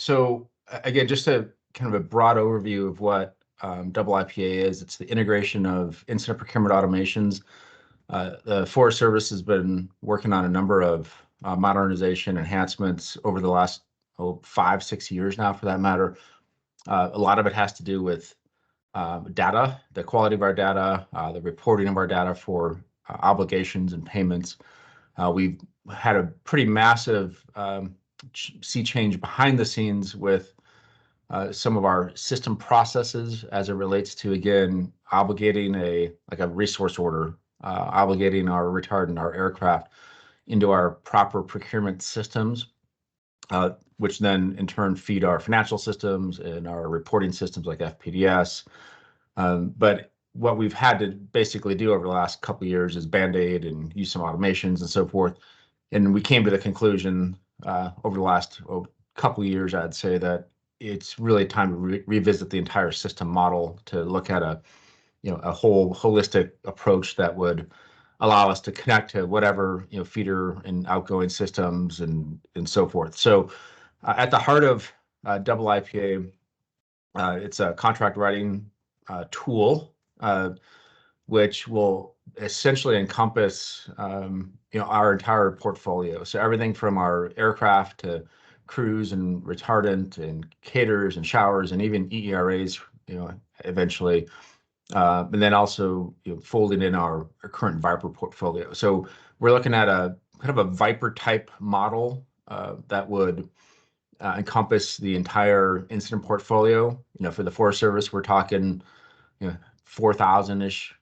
So again, just a kind of a broad overview of what IIPA is. It's the integration of incident procurement automations. The Forest Service has been working on a number of modernization enhancements over the last 5-6 years now, for that matter. A lot of it has to do with data, the quality of our data, the reporting of our data for obligations and payments. We've had a pretty massive sea change behind the scenes with some of our system processes as it relates to, again, obligating a resource order, obligating our retardant, our aircraft into our proper procurement systems, which then in turn feed our financial systems and our reporting systems like FPDS. But what we've had to basically do over the last couple of years is Band-Aid and use some automations and so forth. And we came to the conclusion over the last couple of years, I'd say, that it's really time to revisit the entire system model to look at a whole holistic approach that would allow us to connect to whatever feeder and outgoing systems and so forth. So at the heart of IIPA, it's a contract writing tool, which will essentially encompass our entire portfolio. So everything from our aircraft to crews and retardant and caterers and showers and even EERAs, eventually, and then also folding in our current Viper portfolio. So we're looking at a kind of a Viper type model that would encompass the entire incident portfolio. For the Forest Service, we're talking 4,000-ish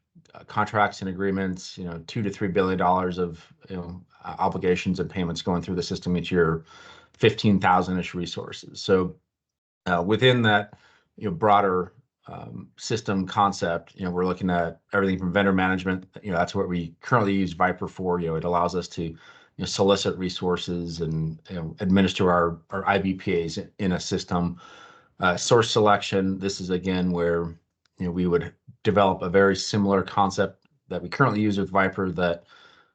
contracts and agreements, $2 to $3 billion of obligations and payments going through the system each year, 15,000-ish resources. So within that broader system concept, we're looking at everything from vendor management. That's what we currently use Viper for. It allows us to solicit resources and administer our IBPAs in a system. Source selection. This is again where we would develop a very similar concept that we currently use with Viper, that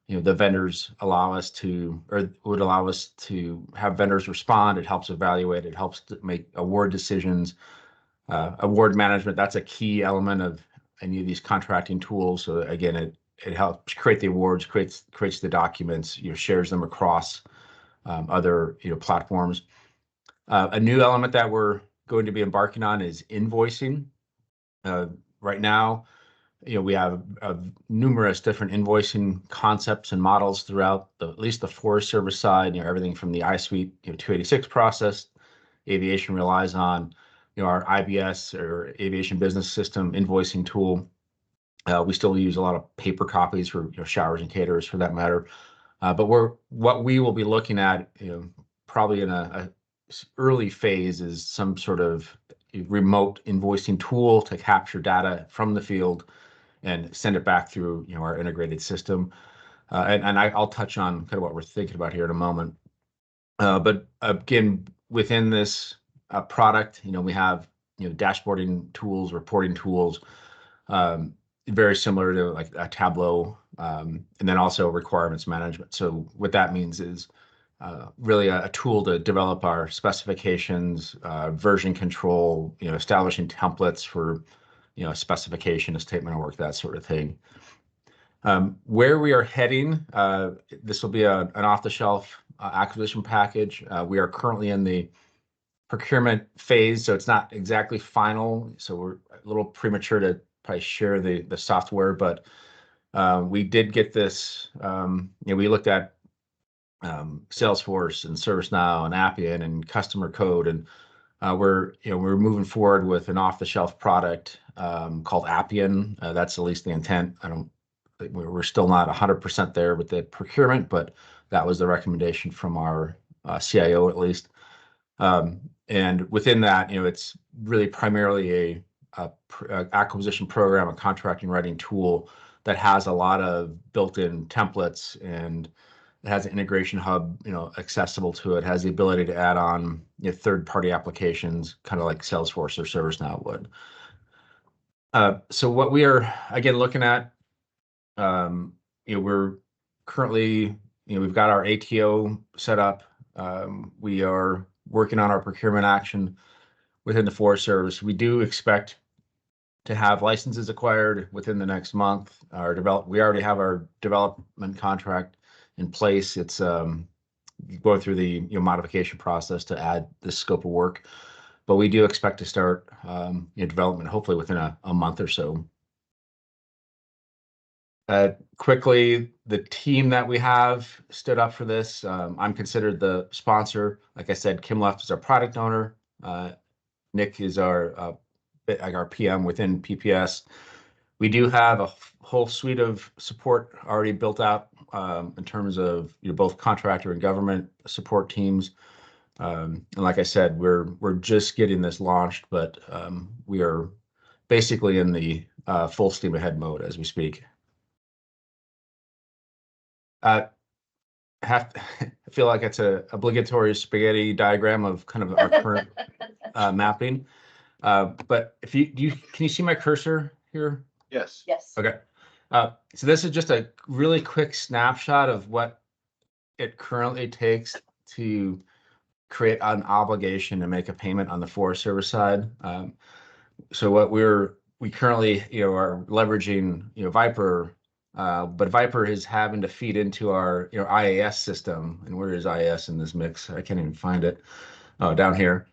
the vendors allow us to, or would allow us to have vendors respond. It helps evaluate. It helps to make award decisions. Award management, that's a key element of any of these contracting tools. So again, it helps create the awards, creates the documents, shares them across other platforms. A new element that we're going to be embarking on is invoicing. Right now, we have numerous different invoicing concepts and models throughout at least the Forest Service side. Everything from the iSuite 286 process. Aviation relies on our IBS, or Aviation Business System invoicing tool. We still use a lot of paper copies for showers and caterers, for that matter. But what we will be looking at, probably in a early phase, is some sort of remote invoicing tool to capture data from the field and send it back through our integrated system. And I'll touch on kind of what we're thinking about here in a moment. But again, within this product, we have dashboarding tools, reporting tools, very similar to like a Tableau, and then also requirements management. So what that means is really a tool to develop our specifications, version control, establishing templates for a specification, a statement of work, that sort of thing. Where we are heading, this will be an off-the-shelf acquisition package. We are currently in the procurement phase, so it's not exactly final. So we're a little premature to probably share the software, but we did get this. We looked at Salesforce and ServiceNow and Appian and customer code, and we're moving forward with an off-the-shelf product called Appian. That's at least the intent. We're still not 100% there with the procurement, but that was the recommendation from our CIO at least. And within that, it's really primarily a acquisition program, a contracting writing tool that has a lot of built-in templates, and it has an integration hub, accessible to it, has the ability to add on third-party applications, kind of like Salesforce or ServiceNow would. So what we are, again, looking at, we're currently, we've got our ATO set up. We are working on our procurement action within the Forest Service. We do expect to have licenses acquired within the next month. We already have our development contract in place. It's going through the modification process to add this scope of work, but we do expect to start development hopefully within a month or so. Quickly, the team that we have stood up for this. I'm considered the sponsor. Like I said, Kim Left is our product owner. Nick is our PM within PPS. We do have a whole suite of support already built out in terms of both contractor and government support teams. And like I said, we're just getting this launched, but we are basically in the full steam ahead mode as we speak. I feel like it's a obligatory spaghetti diagram of kind of our current mapping. But can you see my cursor here? Yes. Yes. Okay. So this is just a really quick snapshot of what it currently takes to create an obligation to make a payment on the Forest Service side. So what we currently are leveraging Viper, but Viper is having to feed into our IAS system. And where is IAS in this mix? I can't even find it. Oh, down here.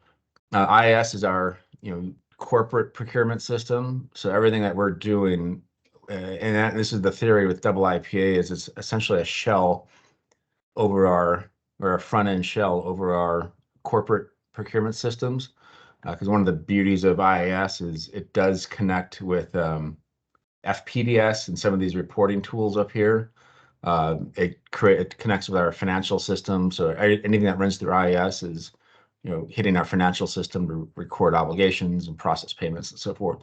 IAS is our corporate procurement system. So everything that we're doing, and this is the theory with IIPA, is it's essentially a shell over or a front end shell over our corporate procurement systems. Because one of the beauties of IAS is it does connect with FPDS and some of these reporting tools up here. It connects with our financial system. So anything that runs through IAS is hitting our financial system to record obligations and process payments and so forth.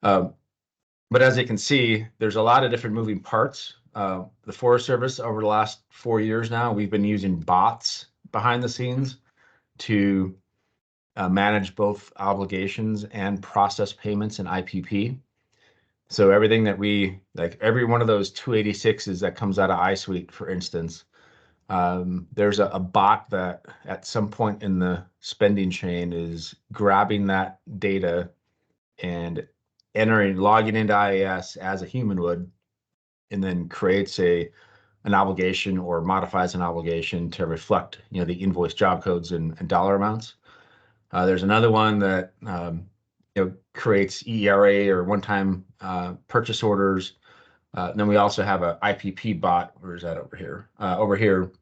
But as you can see, there's a lot of different moving parts. The Forest Service over the last 4 years now, we've been using bots behind the scenes to manage both obligations and process payments in IPP. So everything that every one of those 286s that comes out of iSuite, for instance, there's a bot that at some point in the spending chain is grabbing that data and logging into IAS as a human would, and then creates an obligation or modifies an obligation to reflect the invoice job codes and dollar amounts. There's another one that creates ERA or one-time purchase orders. Then we also have a IPP bot. Where is that over here? Over here.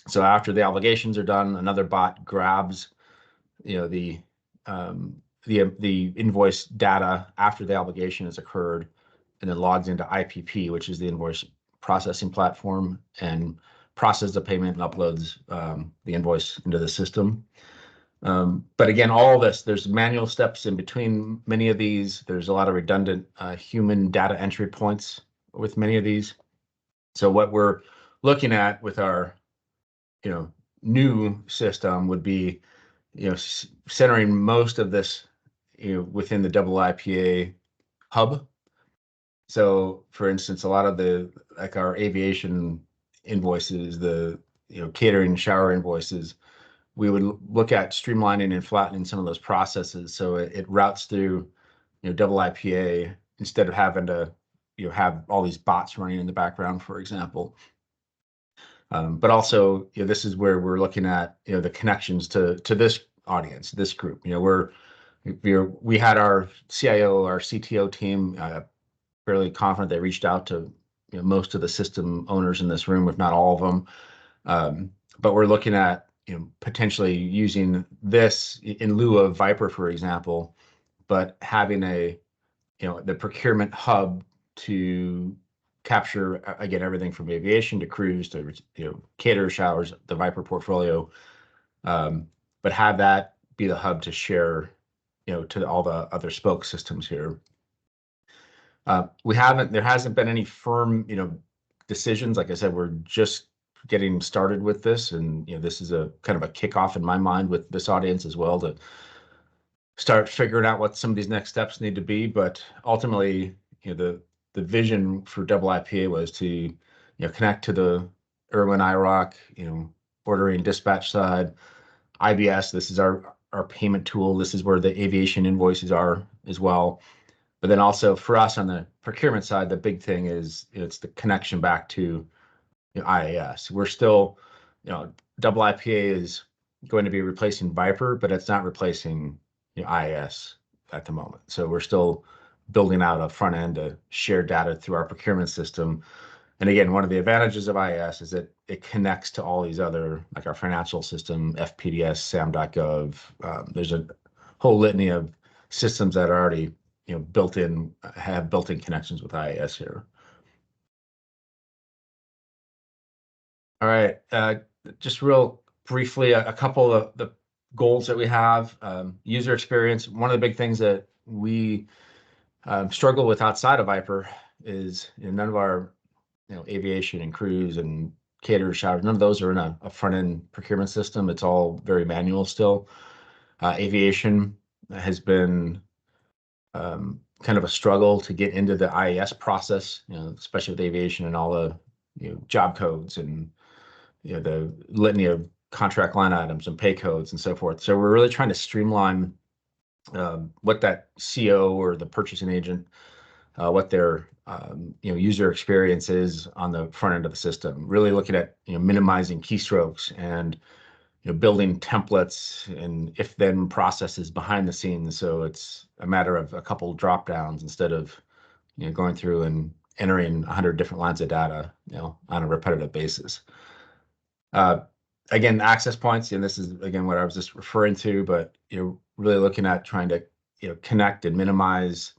So after the obligations are done, another bot grabs the invoice data after the obligation has occurred, and then logs into IPP, which is the invoice processing platform, and processes the payment and uploads the invoice into the system. But again, all this, there's manual steps in between many of these. There's a lot of redundant human data entry points with many of these. So what we're looking at with our new system would be centering most of this within the IIPA hub. So for instance, a lot of our aviation invoices, the catering shower invoices, we would look at streamlining and flattening some of those processes so it routes through IIPA instead of having to have all these bots running in the background, for example. But also, this is where we're looking at the connections to this audience, this group. We had our CIO, our CTO team, fairly confident they reached out to most of the system owners in this room, if not all of them. But we're looking at potentially using this in lieu of Viper, for example, but having the procurement hub to capture again everything from aviation to cruise to cater showers, the Viper portfolio, but have that be the hub to share to all the other spoke systems here. There hasn't been any firm decisions. Like I said, we're just getting started with this, and this is a kind of a kickoff in my mind with this audience as well to start figuring out what some of these next steps need to be. But ultimately, the vision for IIPA was to connect to the IRWIN IROC, ordering dispatch side, IBS, this is our payment tool. This is where the aviation invoices are as well. But then also for us on the procurement side, the big thing is it's the connection back to IAS. We're still, double IPA is going to be replacing Viper, but it's not replacing IAS at the moment. So we're still building out a front end to share data through our procurement system. And again, one of the advantages of IAS is that it connects to all these other, like our financial system, FPDS, SAM.gov. There's a whole litany of systems that are already, have built-in connections with IAS here. All right, just real briefly, a couple of the goals that we have. User experience. One of the big things that we struggle with outside of Viper is none of our aviation and cruise and caterers, showers, none of those are in a front-end procurement system. It's all very manual still. Aviation has been kind of a struggle to get into the IAS process, especially with aviation and all the job codes and the litany of contract line items and pay codes and so forth. So we're really trying to streamline what that CO or the purchasing agent, what their user experience is on the front end of the system. Really looking at minimizing keystrokes and building templates and if-then processes behind the scenes. So it's a matter of a couple drop downs instead of going through and entering 100 different lines of data on a repetitive basis. Again, access points, and this is again what I was just referring to, but really looking at trying to connect and minimize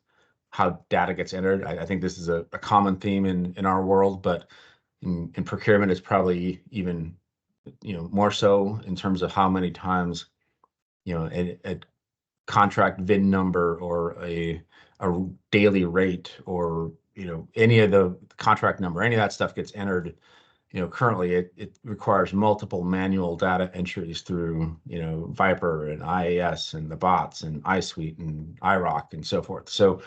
how data gets entered. I think this is a common theme in our world, but in procurement, it's probably even more so in terms of how many times a contract VIN number or a daily rate or any of the contract number, any of that stuff gets entered. Currently it requires multiple manual data entries through, Viper and IAS and the bots and iSuite and IROC and so forth. So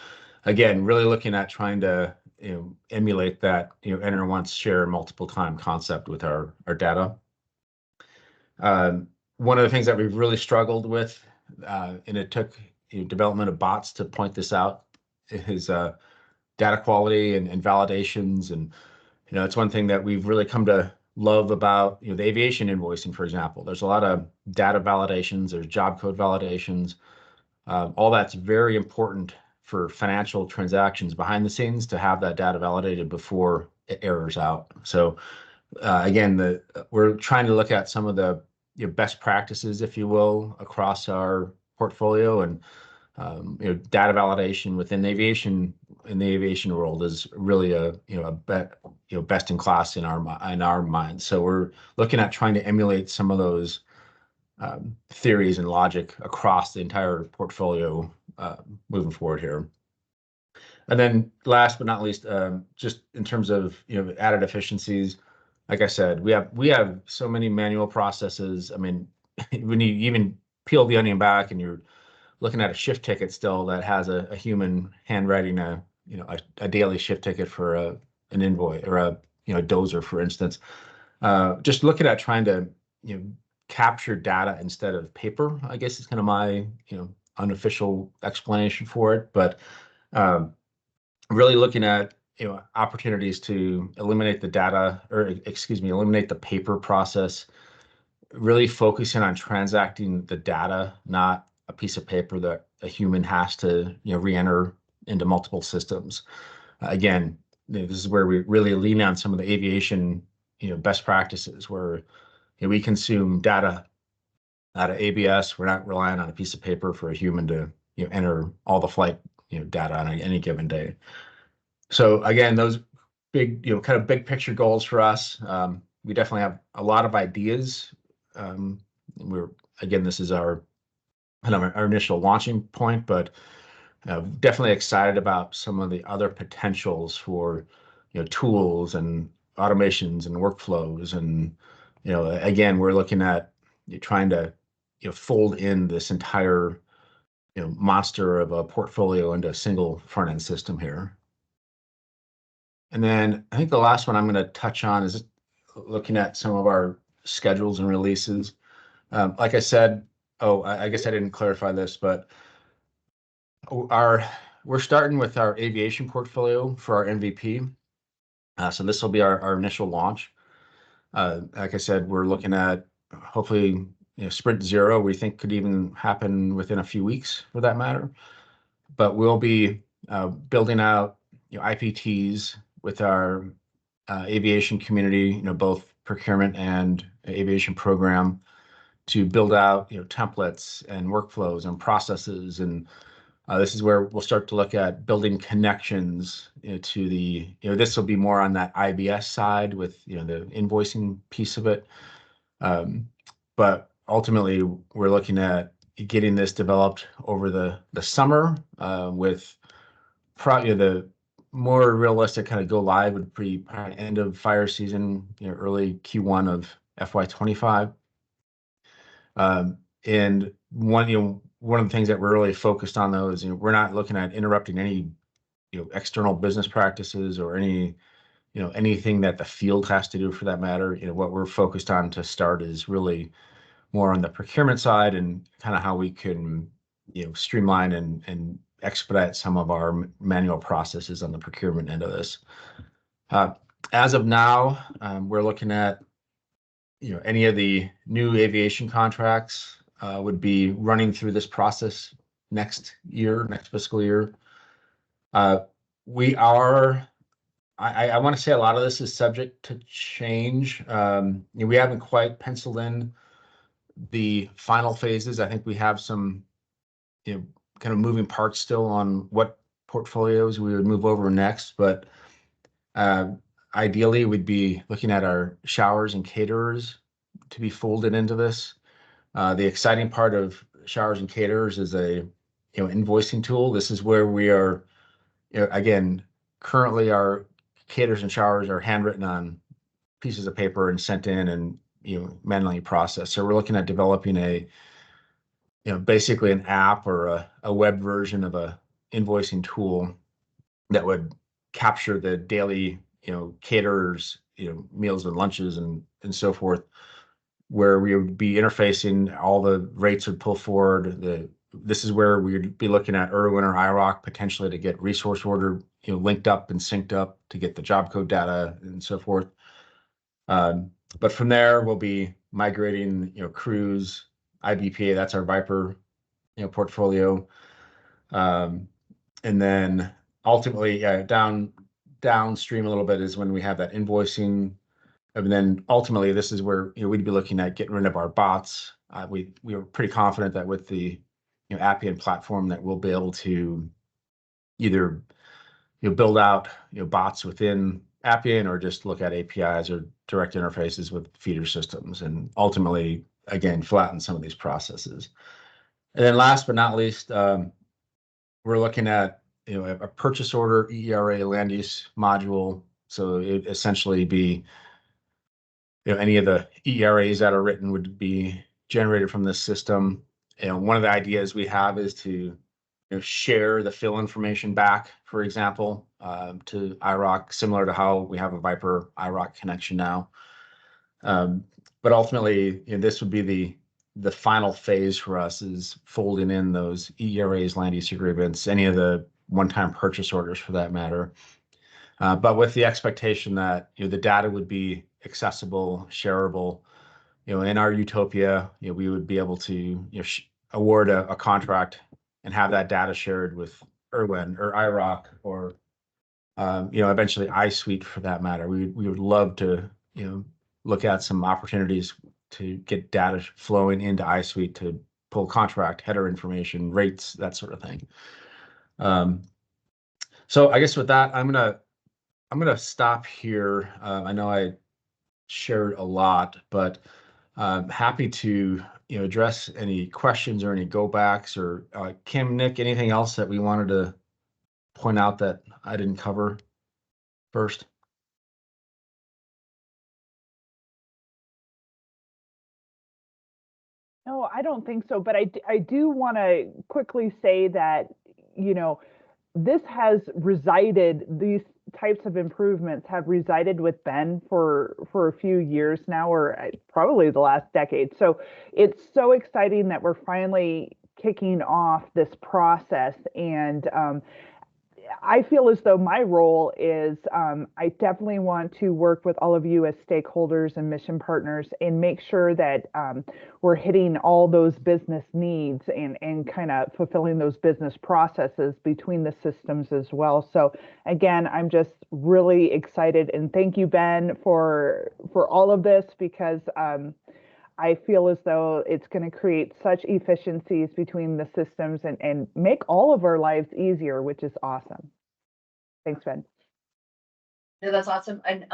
again, really looking at trying to, emulate that, enter once, share multiple time concept with our data. One of the things that we've really struggled with, and it took development of bots to point this out, is data quality and validations. And it's one thing that we've really come to love about the aviation invoicing, for example. There's a lot of data validations, there's job code validations. All that's very important for financial transactions behind the scenes to have that data validated before it errors out. So again, we're trying to look at some of the best practices, if you will, across our portfolio, and data validation within the aviation world is really a best in class in our minds. So we're looking at trying to emulate some of those theories and logic across the entire portfolio moving forward here. And then last but not least, just in terms of added efficiencies, like I said, we have so many manual processes. I mean, when you even peel the onion back and you're looking at a shift ticket still that has a human handwriting a daily shift ticket for an invoice or a dozer, for instance. Just looking at trying to capture data instead of paper, I guess is kind of my unofficial explanation for it. But really looking at opportunities to eliminate the data, or eliminate the paper process. Really focusing on transacting the data, not a piece of paper that a human has to re-enter into multiple systems. Again, this is where we really lean on some of the aviation best practices, where we consume data out of ABS. We're not relying on a piece of paper for a human to enter all the flight data on any given day. So again, those big kind of big picture goals for us. We definitely have a lot of ideas. This is our kind of our initial launching point, but definitely excited about some of the other potentials for tools and automations and workflows. And again, we're looking at trying to fold in this entire monster of a portfolio into a single front end system here. And then I think the last one I'm going to touch on is looking at some of our schedules and releases. Like I said, I guess I didn't clarify this, but we're starting with our aviation portfolio for our MVP. So this will be our initial launch. Like I said, we're looking at hopefully sprint zero. We think could even happen within a few weeks, for that matter. But we'll be building out IPTs with our aviation community, both procurement and aviation program, to build out templates and workflows and processes. And this is where we'll start to look at building connections to the, this will be more on that IBS side with the invoicing piece of it. But ultimately, we're looking at getting this developed over the summer with probably the more realistic kind of go live would be probably end of fire season, early Q1 of FY25. And one of the things that we're really focused on though is we're not looking at interrupting any external business practices or anything that the field has to do for that matter. What we're focused on to start is really more on the procurement side and kind of how we can streamline and expedite some of our manual processes on the procurement end of this. As of now, we're looking at any of the new aviation contracts would be running through this process next fiscal year. We are, I want to say a lot of this is subject to change. We haven't quite penciled in the final phases. I think we have some, kind of moving parts still on what portfolios we would move over next, but ideally we'd be looking at our showers and caterers to be folded into this. The exciting part of showers and caterers is a invoicing tool. This is where we are, again, currently our caterers and showers are handwritten on pieces of paper and sent in and manually processed. So we're looking at developing a basically an app or a web version of a invoicing tool that would capture the daily caterers meals and lunches and so forth, where we would be interfacing, all the rates would pull forward. This is where we'd be looking at IRWIN or IROC potentially to get resource order linked up and synced up to get the job code data and so forth. But from there, we'll be migrating crews, IBPA, that's our Viper portfolio. And then ultimately, downstream a little bit is when we have that invoicing. And then ultimately, this is where we'd be looking at getting rid of our bots. We were pretty confident that with the Appian platform that we'll be able to either build out bots within Appian or just look at APIs or direct interfaces with feeder systems, and ultimately, again, flatten some of these processes. And then last but not least, we're looking at a purchase order ERA land use module. So it essentially be any of the ERAs that are written would be generated from this system. One of the ideas we have is to share the fill information back, for example, to IROC, similar to how we have a Viper IROC connection now. But ultimately, this would be the final phase for us, is folding in those ERAs, land use agreements, any of the one-time purchase orders for that matter. But with the expectation that the data would be accessible, shareable. In our utopia, we would be able to award a contract and have that data shared with IRWIN or IROC or eventually iSuite for that matter. We would love to look at some opportunities to get data flowing into iSuite to pull contract header information, rates, that sort of thing. So I guess with that, I'm gonna stop here. I know I shared a lot, but happy to address any questions or any go backs, or Kim, Nick, anything else that we wanted to point out that I didn't cover first? No, I don't think so, but I do want to quickly say that this has resided, types of improvements have resided with Ben for a few years now, or probably the last decade. So it's so exciting that we're finally kicking off this process. And I feel as though my role is I definitely want to work with all of you as stakeholders and mission partners and make sure that we're hitting all those business needs and kind of fulfilling those business processes between the systems as well. So again, I'm just really excited, and thank you, Ben, for all of this, because I feel as though it's going to create such efficiencies between the systems and make all of our lives easier, which is awesome. Thanks, Ben. No, that's awesome. And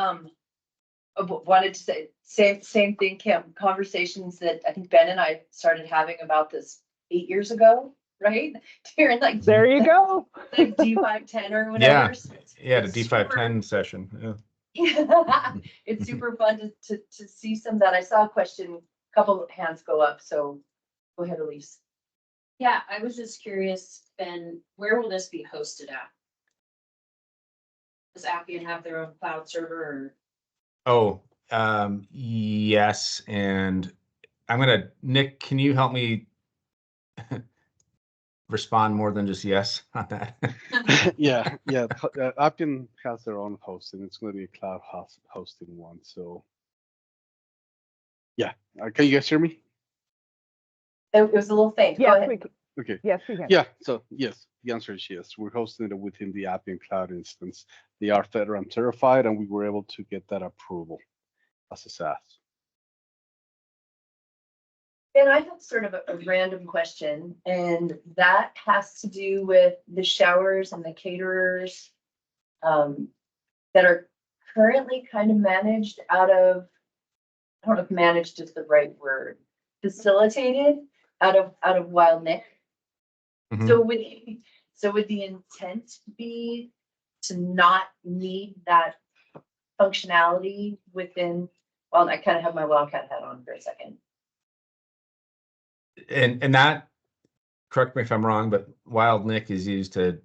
wanted to say same thing, Kim. Conversations that I think Ben and I started having about this 8 years ago, right? During like there you go, like D510 or whatever. Yeah, the D510 session. Yeah. Yeah, it's super fun to see some of that. I saw a question, a couple of hands go up, so go ahead, Elise. Yeah, I was just curious, Ben, where will this be hosted at? Does Appian have their own cloud server? Or? Oh, yes, and I'm gonna, Nick, can you help me respond more than just yes on that? Yeah. Appian has their own hosting. It's going to be a cloud hosting one. So, yeah. Can you guys hear me? It was a little faint. Yes, go ahead. we can. Okay. Yes, we can. Yeah. So, yes, the answer is yes. We're hosting it within the Appian cloud instance. They are FedRAMP certified, and we were able to get that approval as a SaaS. And I have sort of a random question, and that has to do with the showers and the caterers that are currently kind of managed out of, I don't know if managed is the right word, facilitated out of Wild Nick. Mhm. So would the intent be to not need that functionality within, well, I kind of have my Wildcat hat on for a second. And that, correct me if I'm wrong, but Wild Nick is used to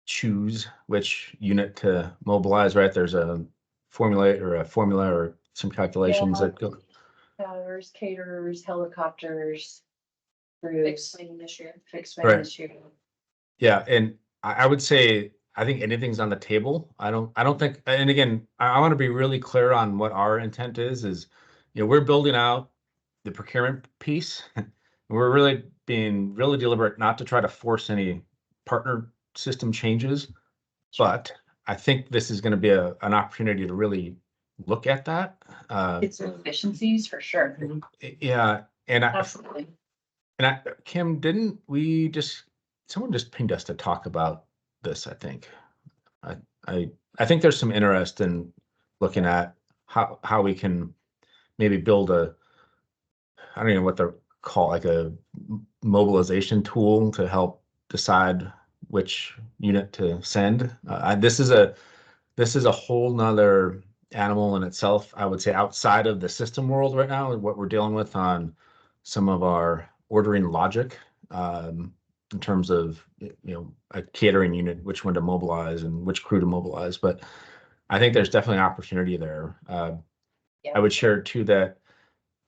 choose which unit to mobilize, right? There's a formula or some calculations that go. Showers, caterers, helicopters, Fixed wing this year. fixed wing Right. this year. Yeah, and I would say I think anything's on the table. I don't think, and again, I want to be really clear on what our intent is, we're building out the procurement piece. We're really being really deliberate not to try to force any partner system changes, but I think this is going to be an opportunity to really look at that. It's efficiencies for sure. Yeah, and Absolutely. Kim, didn't we someone just pinged us to talk about this, I think. I think there's some interest in looking at how we can maybe build I don't know what they're called, like a mobilization tool to help decide which unit to send. This is a whole nother animal in itself, I would say, outside of the system world right now, and what we're dealing with on some of our ordering logic, in terms of a catering unit, which one to mobilize and which crew to mobilize. But I think there's definitely an opportunity there. Yeah. I would share too that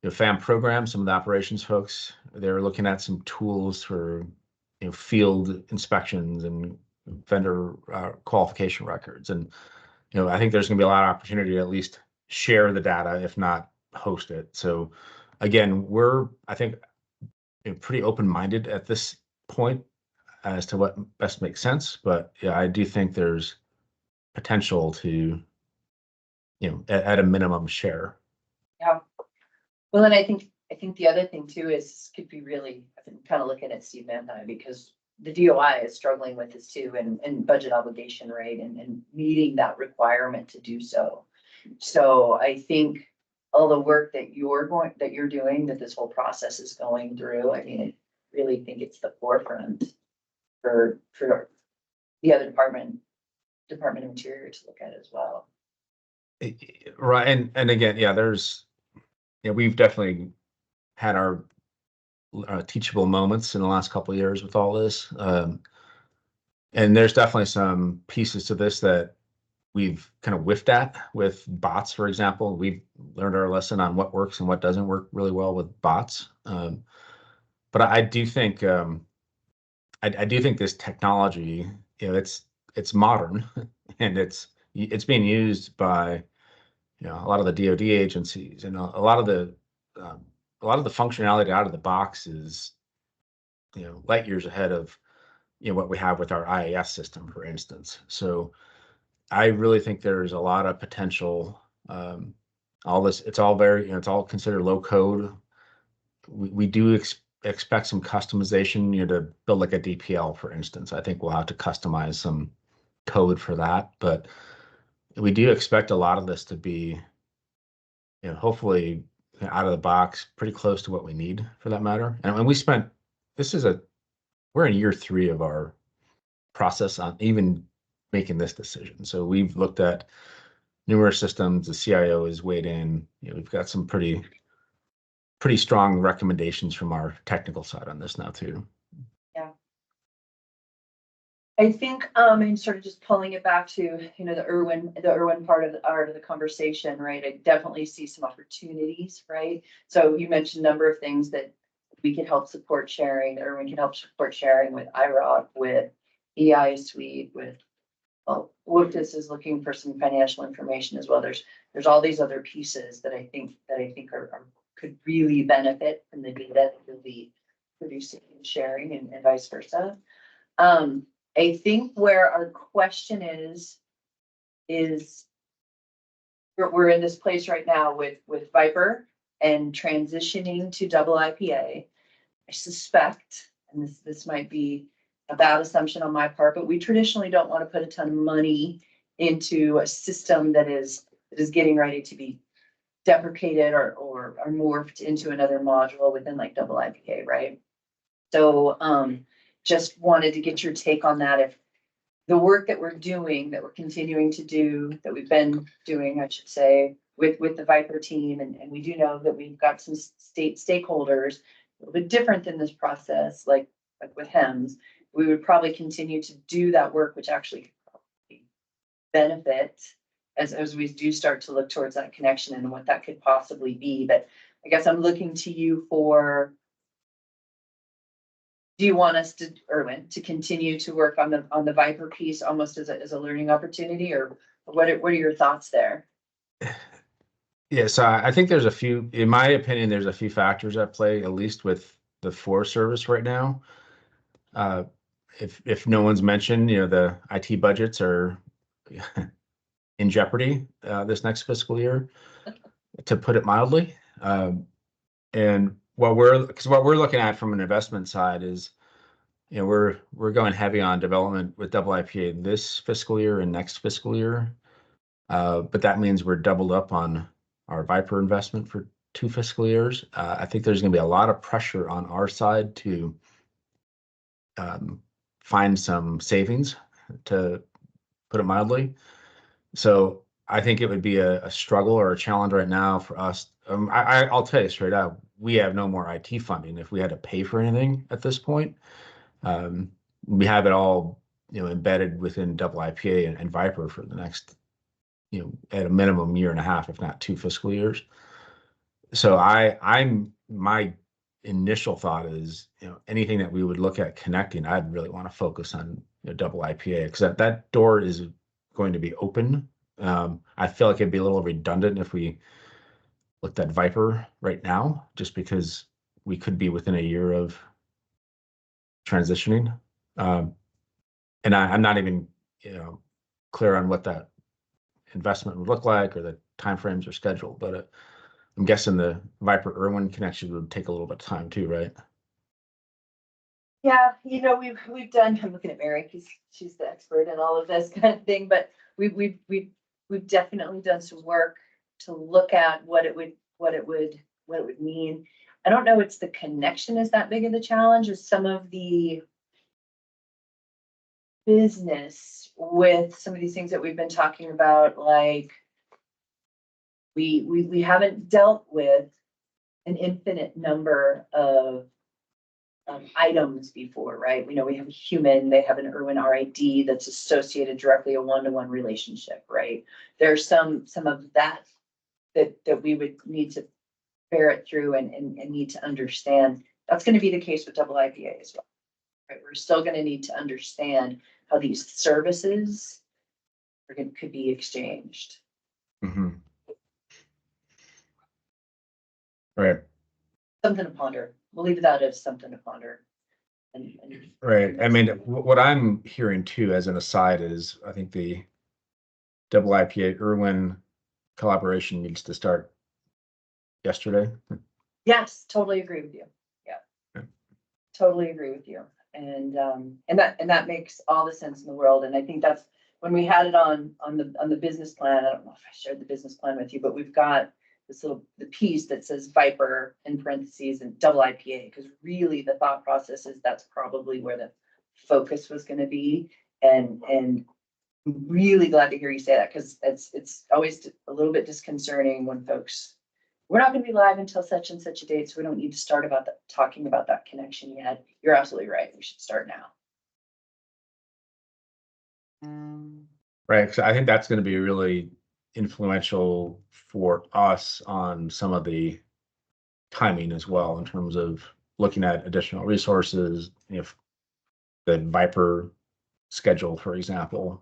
the FAM program, some of the operations folks, they're looking at some tools for field inspections and vendor qualification records. And I think there's going to be a lot of opportunity to at least share the data, if not host it. So again, we're, I think, pretty open-minded at this point as to what best makes sense. But yeah, I do think there's potential to, at a minimum, share. Yeah. Well, and I think the other thing too is could be really, I've been kind of looking at Steve Manheim because the DOI is struggling with this too, and budget obligation rate and meeting that requirement to do so. So I think all the work that you're doing, that this whole process is going through, I mean, I really think it's the forefront for the other Department of Interior to look at as well. Right, and again, we've definitely had our teachable moments in the last couple of years with all this. And there's definitely some pieces to this that we've kind of whiffed at with bots, for example. We've learned our lesson on what works and what doesn't work really well with bots. But I do think I do think this technology, it's modern and it's being used by a lot of the DoD agencies, and um, a lot of the functionality out of the box is light years ahead of what we have with our IAS system, for instance. So I really think there's a lot of potential. All this, it's all very, it's all considered low code. We do expect some customization, to build like a DPL, for instance. I think we'll have to customize some code for that, but we do expect a lot of this to be, hopefully out of the box, pretty close to what we need for that matter. And when we're in year 3 of our process on even making this decision. So we've looked at numerous systems. The CIO has weighed in. We've got some pretty strong recommendations from our technical side on this now too. Yeah. I think, and sort of just pulling it back to, the IRWIN part of the conversation, right? I definitely see some opportunities, right? So you mentioned a number of things that we can help support sharing, the IRWIN can help support sharing with IROC, with EI Suite, with, well, WFDS is looking for some financial information as well. There's all these other pieces that I think could really benefit from the data that we'll be producing and sharing, and vice versa. I think where our question is we're in this place right now with Viper and transitioning to IIPA. I suspect, and this might be a bad assumption on my part, but we traditionally don't want to put a ton of money into a system that is getting ready to be deprecated or morphed into another module within like IIPA, right? So just wanted to get your take on that. If the work that we're doing, that we're continuing to do, that we've been doing, I should say, with the Viper team, and we do know that we've got some state stakeholders, a little bit different than this process, like with HEMS, we would probably continue to do that work, which actually could probably benefit as we do start to look towards that connection and what that could possibly be. But I guess I'm looking to you for, do you want us to, IRWIN, to continue to work on the Viper piece almost as a learning opportunity, or what are your thoughts there? Yeah, so I think there's in my opinion, there's a few factors at play, at least with the Forest Service right now. If no one's mentioned, the IT budgets are in jeopardy this next fiscal year, to put it mildly. And what we're looking at from an investment side is, we're going heavy on development with IIPA this fiscal year and next fiscal year. But that means we're doubled up on our Viper investment for 2 fiscal years. I think there's going to be a lot of pressure on our side to find some savings, to put it mildly. So I think it would be a struggle or a challenge right now for us. I'll tell you straight out, we have no more IT funding if we had to pay for anything at this point. We have it all, embedded within IIPA and Viper for the next, at a minimum 1.5 years, if not 2 fiscal years. So my initial thought is, anything that we would look at connecting, I'd really want to focus on IIPA, because that door is going to be open. I feel like it'd be a little redundant if we looked at Viper right now, just because we could be within a year of transitioning. And I'm not even, clear on what that investment would look like or the timeframes or schedule, but I'm guessing the Viper IRWIN connection would take a little bit of time too, right? Yeah, we've done, I'm looking at Mary because she's the expert in all of this kind of thing, but we've definitely done some work to look at what it would mean. I don't know it's the connection is that big of the challenge, as some of the business with some of these things that we've been talking about, like we haven't dealt with an infinite number of items before, right? We know we have a human, they have an IRWIN RID that's associated directly a one-to-one relationship, right? There's some of that we would need to ferret through and need to understand. That's going to be the case with IIPA as well. Right? We're still going to need to understand how these services could be exchanged. Mm-hmm. Right. Something to ponder. We'll leave that as something to ponder. Right. I mean, what I'm hearing too, as an aside, is I think the IIPA IRWIN collaboration needs to start yesterday. Yes, totally agree with you. Yeah. Totally agree with you. And that makes all the sense in the world. And I think that's when we had it on the business plan. I don't know if I shared the business plan with you, but we've got this the piece that says Viper in parentheses and IIPA, because really the thought process is that's probably where the focus was going to be. And I'm really glad to hear you say that, because it's always a little bit disconcerting when folks, we're not going to be live until such and such a date, so we don't need to start talking about that connection yet. You're absolutely right. We should start now. Right. So I think that's going to be really influential for us on some of the timing as well, in terms of looking at additional resources, if the Viper schedule, for example.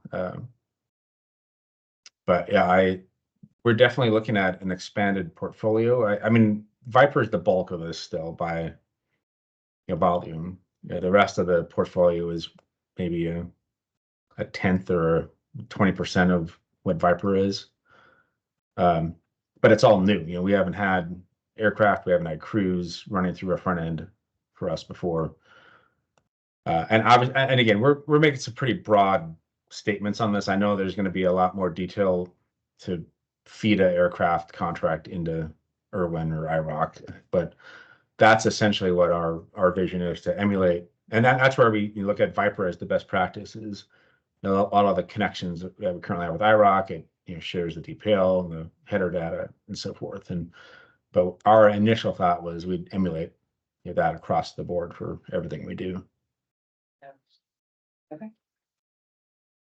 But yeah, we're definitely looking at an expanded portfolio. I mean, Viper is the bulk of this still by volume. The rest of the portfolio is maybe a tenth or 20% of what Viper is. But it's all new. We haven't had aircraft, we haven't had crews running through our front end for us before. And again, we're making some pretty broad statements on this. I know there's going to be a lot more detail to feed an aircraft contract into IRWIN or IROC, but that's essentially what our vision is, to emulate. And that's where we look at Viper as the best practices. A lot of the connections that we currently have with IROC, it shares the DPL and the header data and so forth. But our initial thought was we'd emulate that across the board for everything we do. Okay.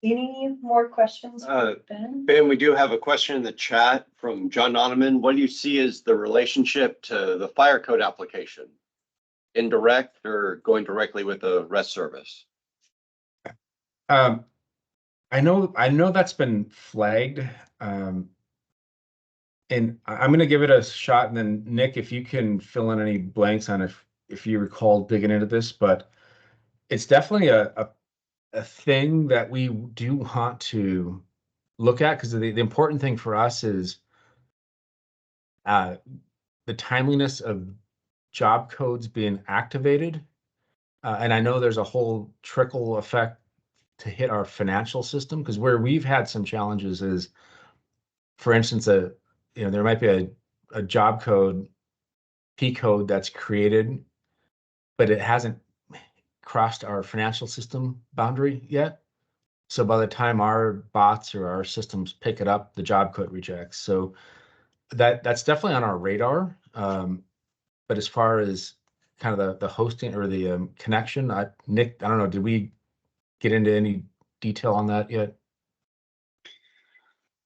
Any more questions, Ben? Ben, we do have a question in the chat from John Noneman. What do you see as the relationship to the fire code application? Indirect or going directly with the REST service? I know that's been flagged, and I'm going to give it a shot. And then Nick, if you can fill in any blanks on if you recall digging into this, but it's definitely a thing that we do want to look at, because the important thing for us is the timeliness of job codes being activated. And I know there's a whole trickle effect to hit our financial system, because where we've had some challenges is, for instance, there might be a job code, P code that's created, but it hasn't crossed our financial system boundary yet. So by the time our bots or our systems pick it up, the job code rejects. So that's definitely on our radar. But as far as kind of the hosting or the connection, Nick, I don't know, did we get into any detail on that yet?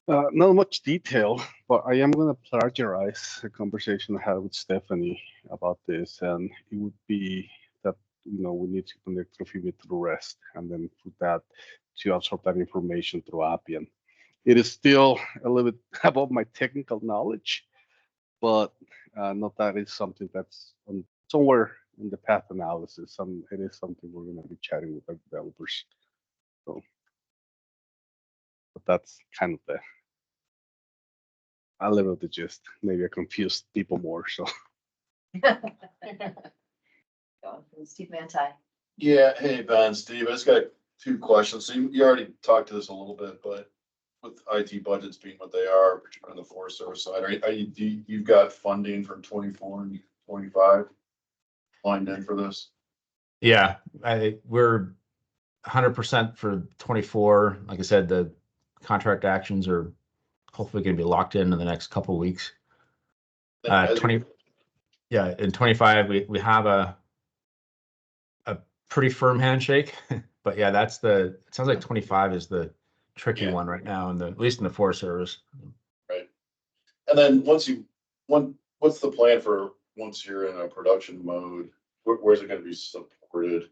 Not much detail, but I am going to plagiarize a conversation I had with Stephanie about this, and it would be that we need to connect Trofimi through REST, and then put that to absorb that information through Appian. It is still a little bit above my technical knowledge, but not that is something that's somewhere in the path analysis. It is something we're going to be chatting with our developers. So, but that's kind of a little of the gist. Maybe I confused people more. So, Steve Manti. Yeah. Hey, Ben, Steve. I just got two questions. So you already talked to this a little bit, but with IT budgets being what they are, particularly on the Forest Service side, you've got funding for 24 and 25 lined in for this? Yeah, we're 100% for 24. Like I said, the contract actions are hopefully going to be locked in the next couple of weeks. 20, yeah, in 25 we have pretty firm handshake. But yeah, it sounds like 25 is the tricky Yeah. one right now, at least in the Forest Service. Right. And then what's the plan for once you're in a production mode? Where's it gonna be supported?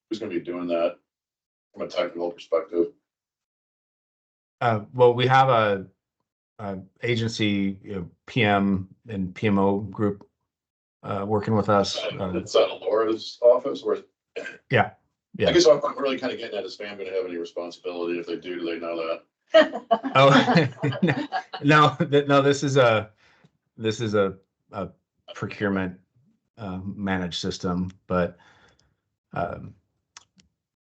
Who's gonna be doing that from a technical perspective? Well, we have a agency, PM and PMO group working with us. It's out of Laura's office, or Yeah. I guess I'm really kind of getting at, is FAM gonna have any responsibility? If they do they know that? Oh, no, this is a procurement managed system, but yeah,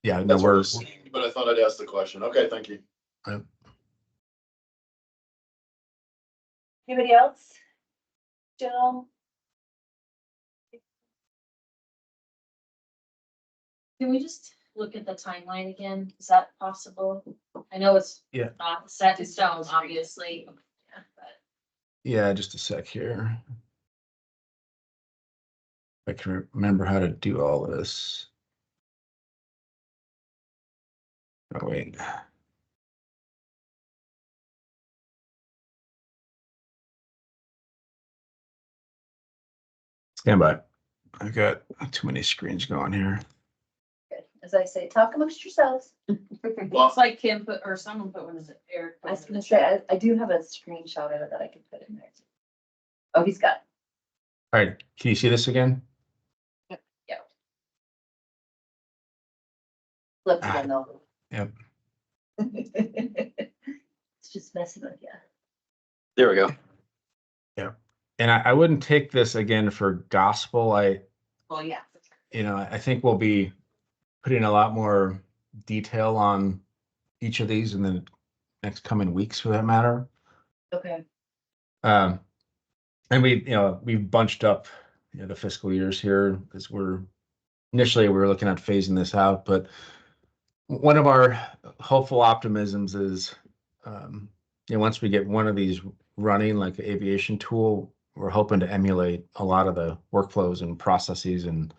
no, That's what I was saying, but I thought I'd ask the question. Okay, thank you. Anybody else? Jill? Can we just look at the timeline again? Is that possible? I know it's Yeah. not set in stone, obviously. Yeah, but Yeah, just a sec here. I can remember how to do all this. Oh, wait. Stand by. I've got too many screens going here. Good. As I say, talk amongst yourselves. it's like Kim put, or someone put one, is it Eric? I was gonna say, I do have a screenshot of it that I can put in there. Oh, he's got it. All right, can you see this again? Flip again though. Yep. It's just messing with you. There we go. And I wouldn't take this again for gospel. Well, yeah. I think we'll be putting a lot more detail on each of these in the next coming weeks, for that matter. Okay. And we've bunched up, the fiscal years here because initially we were looking at phasing this out, but one of our hopeful optimisms is, once we get one of these running, like the aviation tool, we're hoping to emulate a lot of the workflows and processes. And,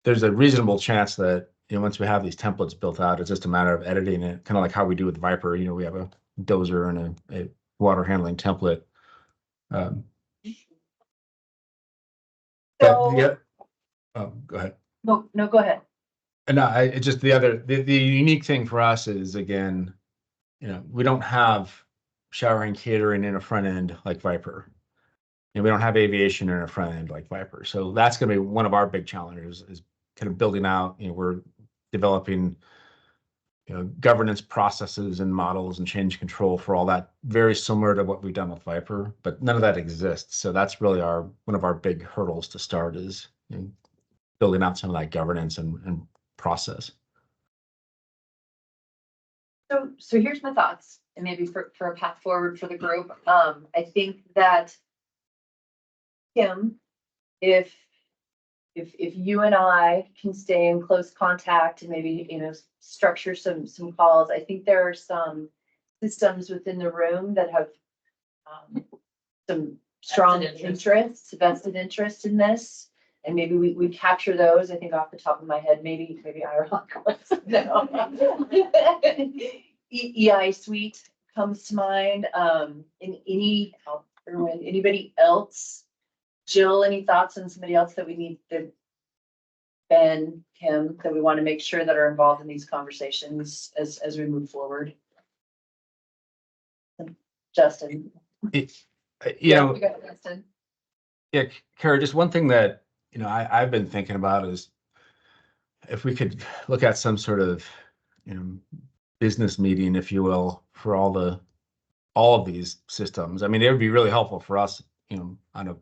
there's a reasonable chance that, once we have these templates built out, it's just a matter of editing it, kind of like how we do with Viper. We have a dozer and a water handling template. So, Oh, go ahead. no, go ahead. And it's just the unique thing for us is, again, we don't have showering, catering in a front end like Viper. And we don't have aviation in a front end like Viper. So that's going to be one of our big challenges, is kind of building out, we're developing, governance processes and models and change control for all that, very similar to what we've done with Viper, but none of that exists. So that's really one of our big hurdles to start, is building out some of that governance and process. So here's my thoughts, and maybe for a path forward for the group. I think that, Kim, if you and I can stay in close contact and maybe, structure some calls, I think there are some systems within the room that have some strong vested interest in this. And maybe we capture those. I think off the top of my head, maybe IRWIN. No. EI Suite comes to mind. Anybody else? Jill, any thoughts on somebody else that we need to, Ben, Kim, that we want to make sure that are involved in these conversations as we move forward? Justin. We got Justin. Yeah, Kara, just one thing that, I've been thinking about is if we could look at some sort of, business meeting, if you will, for all of these systems. I mean, it would be really helpful for us, on a,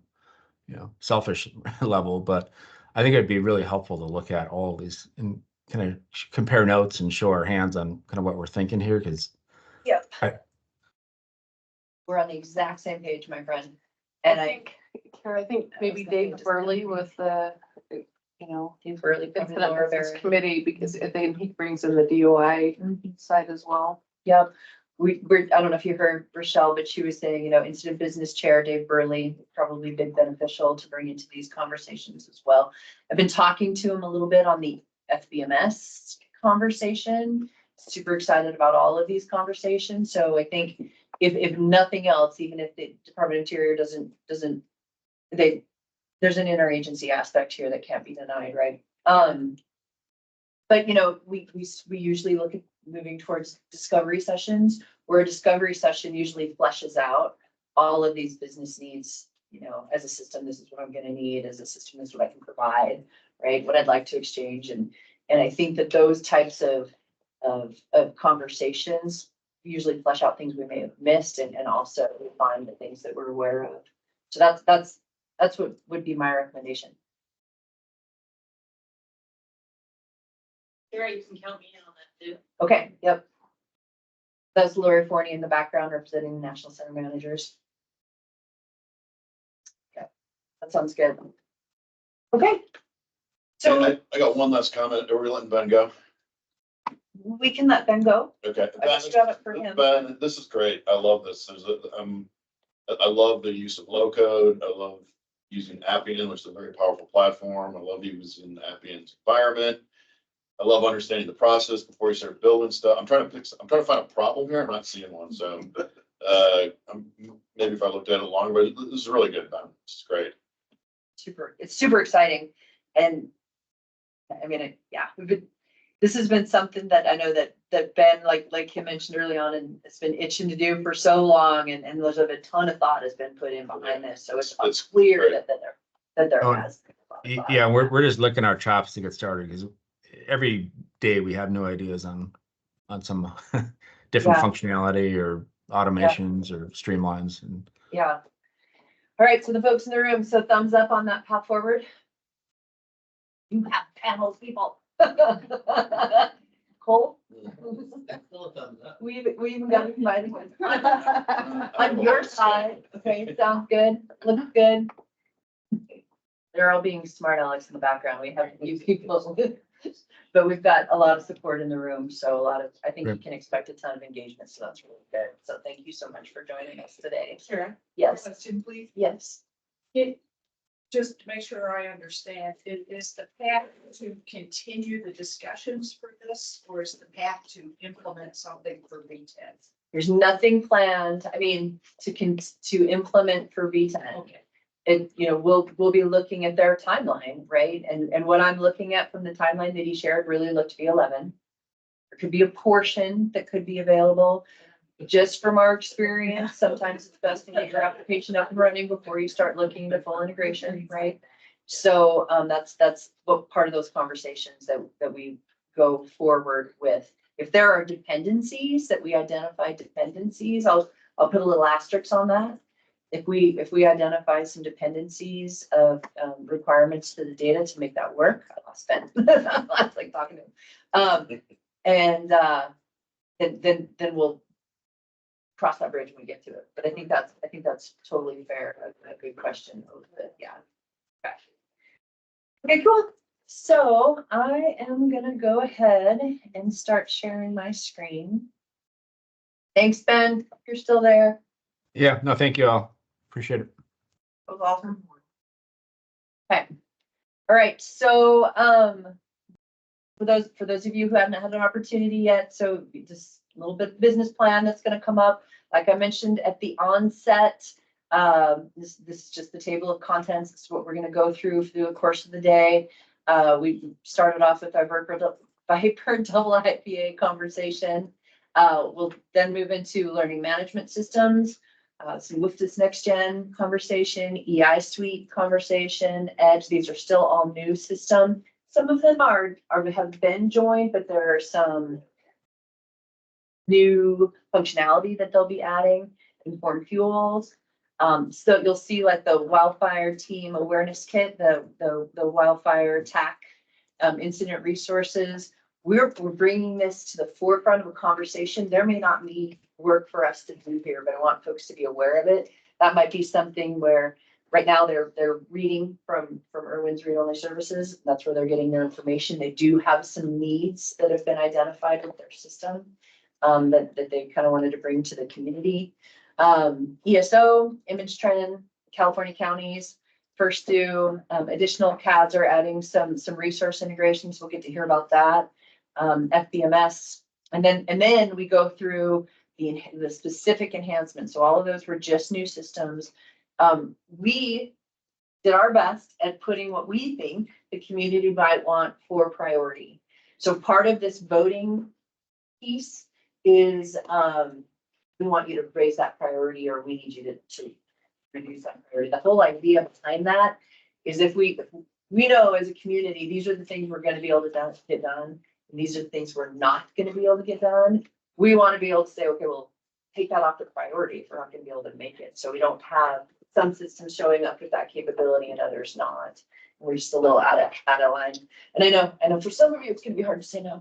selfish level, but I think it'd be really helpful to look at all of these and kind of compare notes and show our hands on kind of what we're thinking here, because Yep. We're on the exact same page, my friend. And Kara, I think maybe Dave Burley with the, Dave Burley, incident committee, because then he brings in the DOI side as well. Yep. I don't know if you heard Rochelle, but she was saying, incident business chair, Dave Burley, probably been beneficial to bring into these conversations as well. I've been talking to him a little bit on the FBMS conversation. Super excited about all of these conversations. So I think if nothing else, even if the Department of Interior doesn't, there's an interagency aspect here that can't be denied, right? But we usually look at moving towards discovery sessions, where a discovery session usually fleshes out all of these business needs. As a system, this is what I'm going to need. As a system, this is what I can provide, right? What I'd like to exchange, and I think that those types of conversations usually flesh out things we may have missed, and also refine the things that we're aware of. So that's what would be my recommendation. Sure, you can count me in on that too. Okay, yep. That's Lori Forney in the background representing the National Center managers. Okay, that sounds good. Okay. So I got one last comment. Are we letting Ben go? we can let Ben go. Okay. I guess you have it for him. Ben, this is great. I love this. I love the use of low code. I love using Appian, which is a very powerful platform. I love using Appian's environment. I love understanding the process before you start building stuff. I'm trying to find a problem here. I'm not seeing one. So maybe if I looked at it longer, but this is really good, Ben. This is great. It's super exciting. And I mean, this has been something that I know that Ben, like he mentioned early on, and it's been itching to do for so long, and there's a ton of thought has been put in behind this. So it's clear great. that there has. Yeah, we're just licking our chops to get started, because every day we have new ideas on some different functionality or automations or streamlines. And yeah. All right, so the folks in the room, so thumbs up on that path forward. You have panels, people. Cole? We even got invited on your side. Okay, sounds good. Looks good. They're all being smart Alex in the background. We have a few people, but we've got a lot of support in the room. So I think you can expect a ton of engagement. So that's really good. So thank you so much for joining us today. Sure. Yes. Question, please. Yes. Just to make sure I understand, is the path to continue the discussions for this, or is the path to implement something for V10? There's nothing planned. I mean, to implement for V10. Okay. We'll be looking at their timeline, right? And what I'm looking at from the timeline that he shared really looked to be 11. There could be a portion that could be available. Just from our experience, sometimes it's best to get your application up and running before you start looking at full integration, right? So that's what part of those conversations that we go forward with. If there are dependencies that we identify dependencies, I'll put a little asterisk on that. If we identify some dependencies of requirements to the data to make that work, I lost Ben. I like talking to him. And then we'll cross that bridge when we get to it. But I think that's totally fair. A good question. Yeah. Okay, cool. So I am gonna go ahead and start sharing my screen. Thanks, Ben. If you're still there. yeah, no, thank you all. Appreciate it. That was awesome. Okay. All right. So for those of you who haven't had an opportunity yet, so just a little bit of business plan that's going to come up. Like I mentioned at the onset, this is just the table of contents. This is what we're going to go through the course of the day. We started off with our Viper double IIPA conversation. We'll then move into learning management systems, some WFDS Next Gen conversation, EI Suite conversation, Edge. These are still all new system. Some of them have been joined, but there are some new functionality that they'll be adding. Informed fuels. So you'll see like the wildfire team awareness kit, the wildfire attack incident resources. We're bringing this to the forefront of a conversation. There may not be work for us to do here, but I want folks to be aware of it. That might be something where right now they're reading from IRWIN's read-only services. That's where they're getting their information. They do have some needs that have been identified with their system. that they kind of wanted to bring to the community. ESO, image trend, California counties, first due, additional CADs are adding some resource integrations. We'll get to hear about that. FBMS, and then we go through the specific enhancements. So all of those were just new systems. We did our best at putting what we think the community might want for priority. So part of this voting piece is we want you to raise that priority, or we need you to reduce that priority. The whole idea behind that is if we know as a community, these are the things we're going to be able to get done, and these are the things we're not going to be able to get done. We want to be able to say, okay, well, take that off the priority if we're not going to be able to make it. So we don't have some systems showing up with that capability and others not. We're just a little out of line. And I know for some of you, it's going to be hard to say no.